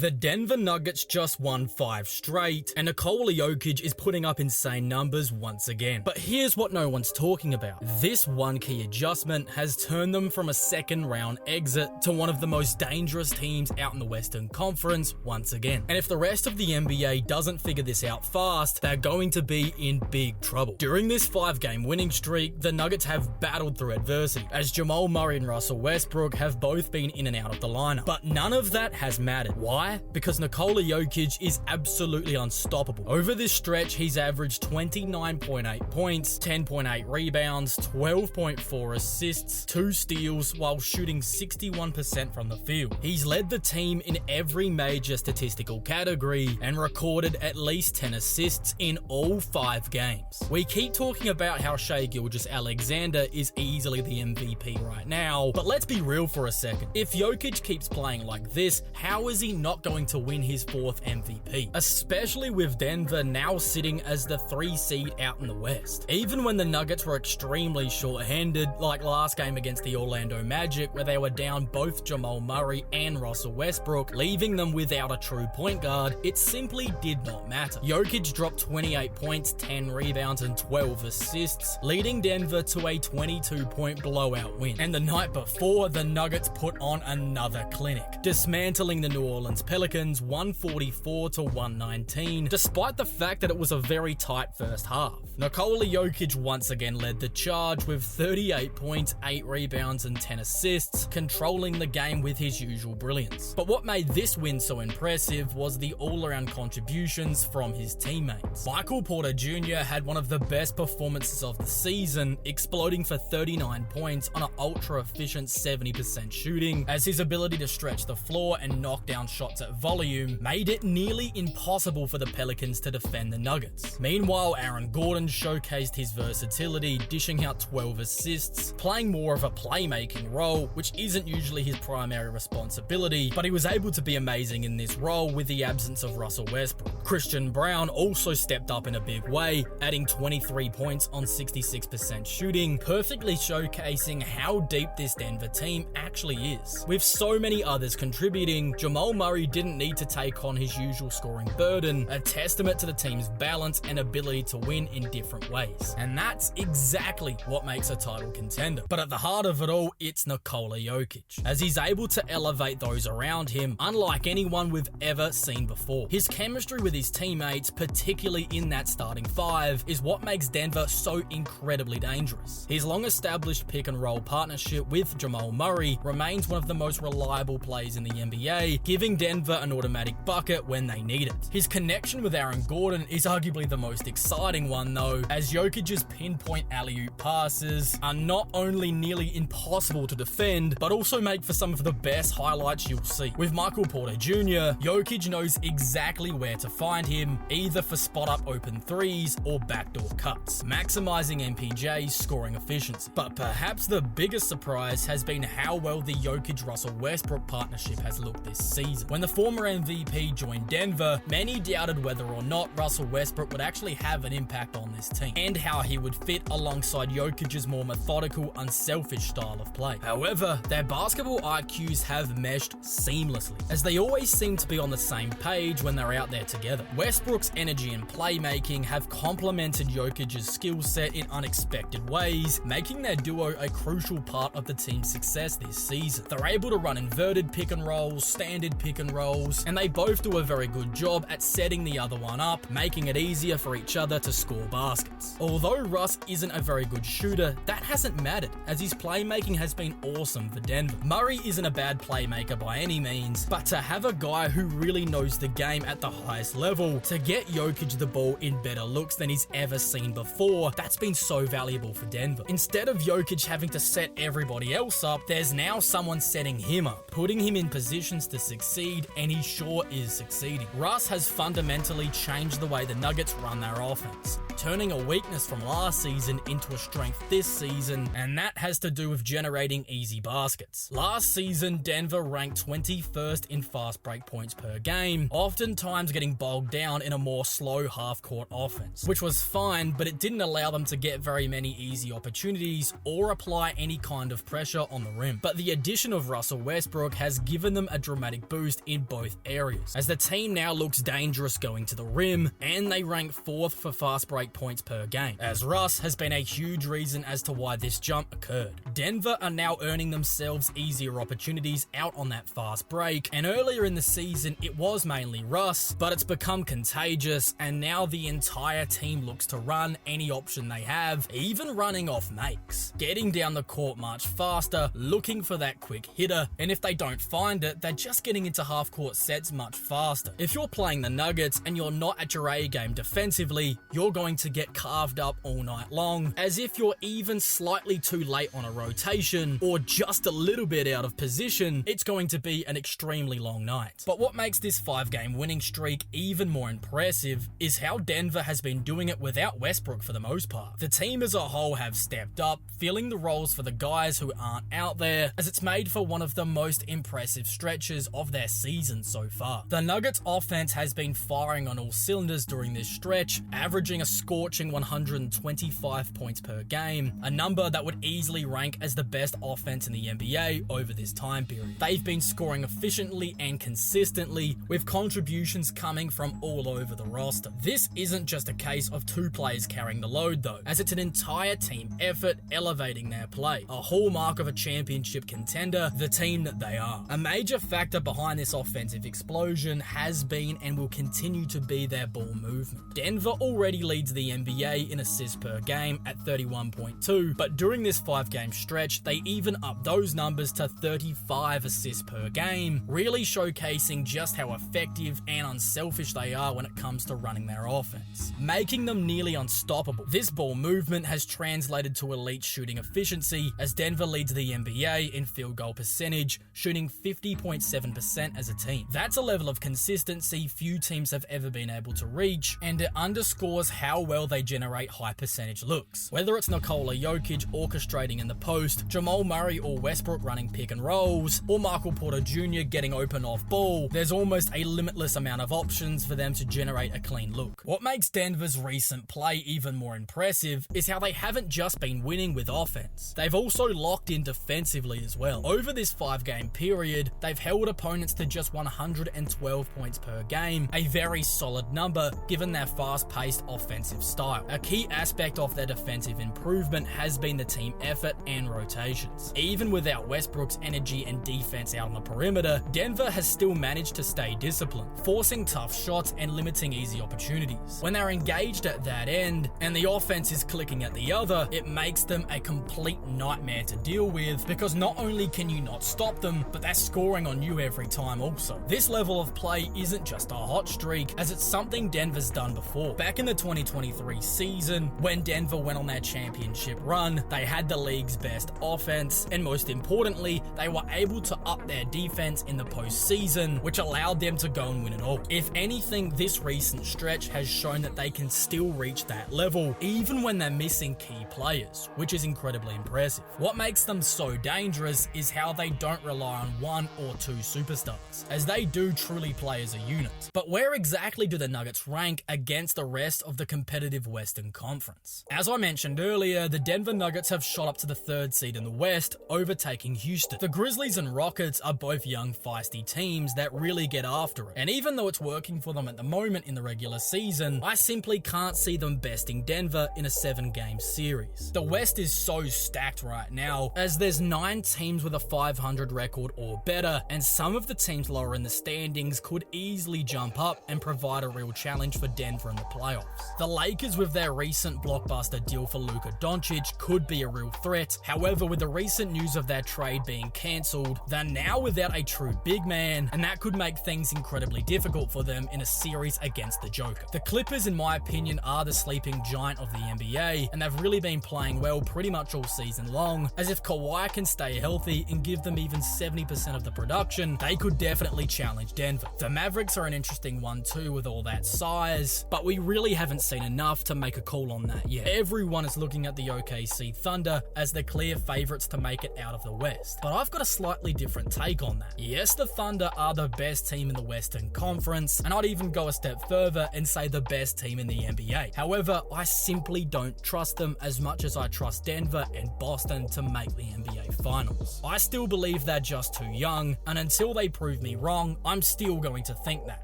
The Denver Nuggets just won 5 straight, and Nikola Jokić is putting up insane numbers once again. But here's what no one's talking about. This one key adjustment has turned them from a second round exit to one of the most dangerous teams out in the Western Conference once again. And if the rest of the NBA doesn't figure this out fast, they're going to be in big trouble. During this 5-game winning streak, the Nuggets have battled through adversity, as Jamal Murray and Russell Westbrook have both been in and out of the lineup. But none of that has mattered. Why? Because Nikola Jokić is absolutely unstoppable. Over this stretch, he's averaged 29.8 points, 10.8 rebounds, 12.4 assists, 2 steals, while shooting 61% from the field. He's led the team in every major statistical category and recorded at least 10 assists in all 5 games. We keep talking about how Shai Gilgeous-Alexander is easily the MVP right now, but let's be real for a second. If Jokić keeps playing like this, how is he not going to win his 4th MVP? Especially with Denver now sitting as the 3 seed out in the West. Even when the Nuggets were extremely short-handed, like last game against the Orlando Magic, where they were down both Jamal Murray and Russell Westbrook, leaving them without a true point guard, it simply did not matter. Jokić dropped 28 points, 10 rebounds, and 12 assists, leading Denver to a 22-point blowout win. And the night before, the Nuggets put on another clinic, dismantling the New Orleans Pelicans 144-119, despite the fact that it was a very tight first half. Nikola Jokić once again led the charge with 38 points, 8 rebounds, and 10 assists, controlling the game with his usual brilliance. But what made this win so impressive was the all-around contributions from his teammates. Michael Porter Jr. had one of the best performances of the season, exploding for 39 points on an ultra-efficient 70% shooting, as his ability to stretch the floor and knock down shots at volume made it nearly impossible for the Pelicans to defend the Nuggets. Meanwhile, Aaron Gordon showcased his versatility, dishing out 12 assists, playing more of a playmaking role, which isn't usually his primary responsibility, but he was able to be amazing in this role with the absence of Russell Westbrook. Christian Braun also stepped up in a big way, adding 23 points on 66% shooting, perfectly showcasing how deep this Denver team actually is. With so many others contributing, Jamal Murray didn't need to take on his usual scoring burden, a testament to the team's balance and ability to win in different ways. And that's exactly what makes a title contender. But at the heart of it all, it's Nikola Jokić, as he's able to elevate those around him unlike anyone we've ever seen before. His chemistry with his teammates, particularly in that starting 5, is what makes Denver so incredibly dangerous. His long-established pick-and-roll partnership with Jamal Murray remains one of the most reliable plays in the NBA, giving Denver an automatic bucket when they need it. His connection with Aaron Gordon is arguably the most exciting one though, as Jokic's pinpoint alley-oop passes are not only nearly impossible to defend, but also make for some of the best highlights you'll see. With Michael Porter Jr., Jokić knows exactly where to find him, either for spot-up open threes or backdoor cuts, maximizing MPJ's scoring efficiency. But perhaps the biggest surprise has been how well the Jokić-Russell Westbrook partnership has looked this season. When the former MVP joined Denver, many doubted whether or not Russell Westbrook would actually have an impact on this team, and how he would fit alongside Jokic's more methodical, unselfish style of play. However, their basketball IQs have meshed seamlessly, as they always seem to be on the same page when they're out there together. Westbrook's energy and playmaking have complemented Jokic's skill set in unexpected ways, making their duo a crucial part of the team's success this season. They're able to run inverted pick and rolls, standard pick and rolls, and they both do a very good job at setting the other one up, making it easier for each other to score baskets. Although Russ isn't a very good shooter, that hasn't mattered, as his playmaking has been awesome for Denver. Murray isn't a bad playmaker by any means, but to have a guy who really knows the game at the highest level, to get Jokić the ball in better looks than he's ever seen before, that's been so valuable for Denver. Instead of Jokić having to set everybody else up, there's now someone setting him up, putting him in positions to succeed, and he sure is succeeding. Russ has fundamentally changed the way the Nuggets run their offense, turning a weakness from last season into a strength this season, and that has to do with generating easy baskets. Last season, Denver ranked 21st in fast break points per game, oftentimes getting bogged down in a more slow half-court offense, which was fine, but it didn't allow them to get very many easy opportunities or apply any kind of pressure on the rim. But the addition of Russell Westbrook has given them a dramatic boost in both areas, as the team now looks dangerous going to the rim, and they rank 4th for fast break points per game, as Russ has been a huge reason as to why this jump occurred. Denver are now earning themselves easier opportunities out on that fast break, and earlier in the season it was mainly Russ, but it's become contagious, and now the entire team looks to run any option they have, even running off makes, getting down the court much faster, looking for that quick hitter, and if they don't find it, they're just getting into half-court sets much faster. If you're playing the Nuggets and you're not at your A game defensively, you're going to get carved up all night long, as if you're even slightly too late on a rotation, or just a little bit out of position, it's going to be an extremely long night. But what makes this 5-game winning streak even more impressive is how Denver has been doing it without Westbrook for the most part. The team as a whole have stepped up, filling the roles for the guys who aren't out there, as it's made for one of the most impressive stretches of their season so far. The Nuggets offense has been firing on all cylinders during this stretch, averaging a scorching 125 points per game, a number that would easily rank as the best offense in the NBA over this time period. They've been scoring efficiently and consistently, with contributions coming from all over the roster. This isn't just a case of 2 players carrying the load though, as it's an entire team effort elevating their play, a hallmark of a championship contender, the team that they are. A major factor behind this offensive explosion has been and will continue to be their ball movement. Denver already leads the NBA in assists per game at 31.2, but during this 5-game stretch, they even upped those numbers to 35 assists per game, really showcasing just how effective and unselfish they are when it comes to running their offense, making them nearly unstoppable. This ball movement has translated to elite shooting efficiency, as Denver leads the NBA in field goal percentage, shooting 50.7% as a team. That's a level of consistency few teams have ever been able to reach, and it underscores how well they generate high percentage looks. Whether it's Nikola Jokić orchestrating in the post, Jamal Murray or Westbrook running pick and rolls, or Michael Porter Jr. getting open off ball, there's almost a limitless amount of options for them to generate a clean look. What makes Denver's recent play even more impressive is how they haven't just been winning with offense. They've also locked in defensively as well. Over this 5-game period, they've held opponents to just 112 points per game, a very solid number given their fast-paced offensive style. A key aspect of their defensive improvement has been the team effort and rotations. Even without Westbrook's energy and defense out on the perimeter, Denver has still managed to stay disciplined, forcing tough shots and limiting easy opportunities. When they're engaged at that end, and the offense is clicking at the other, it makes them a complete nightmare to deal with, because not only can you not stop them, but they're scoring on you every time also. This level of play isn't just a hot streak, as it's something Denver's done before. Back in the 2023 season, when Denver went on their championship run, they had the league's best offense, and most importantly, they were able to up their defense in the postseason, which allowed them to go and win it all. If anything, this recent stretch has shown that they can still reach that level, even when they're missing key players, which is incredibly impressive. What makes them so dangerous is how they don't rely on 1 or 2 superstars, as they do truly play as a unit. But where exactly do the Nuggets rank against the rest of the competitive Western Conference? As I mentioned earlier, the Denver Nuggets have shot up to the 3rd seed in the West, overtaking Houston. The Grizzlies and Rockets are both young, feisty teams that really get after it, and even though it's working for them at the moment in the regular season, I simply can't see them besting Denver in a 7-game series. The West is so stacked right now, as there's 9 teams with a 500 record or better, and some of the teams lower in the standings could easily jump up and provide a real challenge for Denver in the playoffs. The Lakers, with their recent blockbuster deal for Luka Doncic, could be a real threat. However, with the recent news of their trade being cancelled, they're now without a true big man, and that could make things incredibly difficult for them in a series against the Joker. The Clippers, in my opinion, are the sleeping giant of the NBA, and they've really been playing well pretty much all season long, as if Kawhi can stay healthy and give them even 70% of the production, they could definitely challenge Denver. The Mavericks are an interesting one too, with all that size, but we really haven't seen enough to make a call on that yet. Everyone is looking at the OKC Thunder as the clear favourites to make it out of the West, but I've got a slightly different take on that. Yes, the Thunder are the best team in the Western Conference, and I'd even go a step further and say the best team in the NBA. However, I simply don't trust them as much as I trust Denver and Boston to make the NBA Finals. I still believe they're just too young, and until they prove me wrong, I'm still going to think that.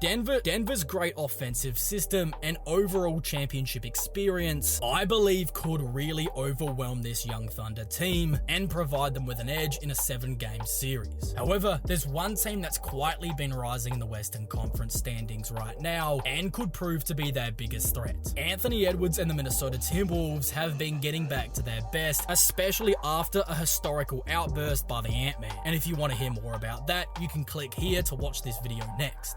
Denver's great offensive system and overall championship experience, I believe, could really overwhelm this young Thunder team and provide them with an edge in a 7-game series. However, there's one team that's quietly been rising in the Western Conference standings right now and could prove to be their biggest threat. Anthony Edwards and the Minnesota Timberwolves have been getting back to their best, especially after a historical outburst by the Ant-Man. And if you want to hear more about that, you can click here to watch this video next.